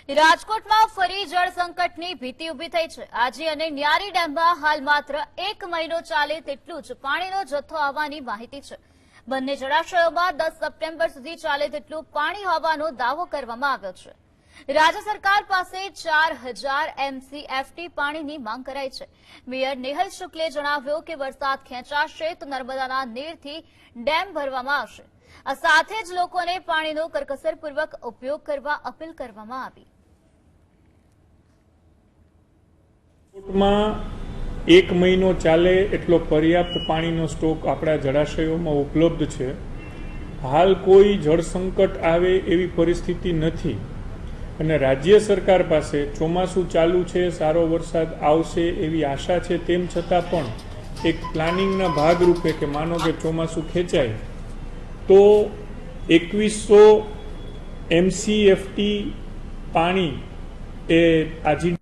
રાજકોટમાં ફરી જળ સંકટની ભીતિ ઉભી થઈ છે। આજી અને ન્યારી ડેમમાં હાલ માત્ર 1 મહિનો ચાલે તેટલું જ પાણીનો જથ્થો આવવાની માહિતી છે। બંને જળાશયોમાં 10 સપ્ટેમ્બર સુધી ચાલે તેટલું પાણી હોવાનો દાવો કરવામાં આવ્યો છે। રાજ્ય સરકાર પાસે 4000 MCFT પાણીની માંગ કરાઈ છે। મેયર નેહલ શુક્લે જણાવ્યું કે વરસાદ ખેંચાશે તો નર્મદાના નીરથી ડેમ ભરવામાં આવશે। આ સાથે જ લોકોને પાણીનો કરકસરપૂર્વક ઉપયોગ કરવા અપીલ કરવામાં આવી। રાજકોટમાં 1 મહિનો ચાલે એટલો પર્યાપ્ત પાણીનો સ્ટોક આપણા જળાશયોમાં ઉપલબ્ધ છે। હાલ કોઈ જળ સંકટ આવે એવી પરિસ્થિતિ નથી અને રાજ્ય સરકાર પાસે ચોમાસું ચાલુ છે, સારો વરસાદ આવશે એવી આશા છે। તેમ છતાં પણ એક પ્લાનિંગના ભાગરૂપે કે માનો કે ચોમાસું ખેંચાય તો 2100 MCFT પાણી એ આજી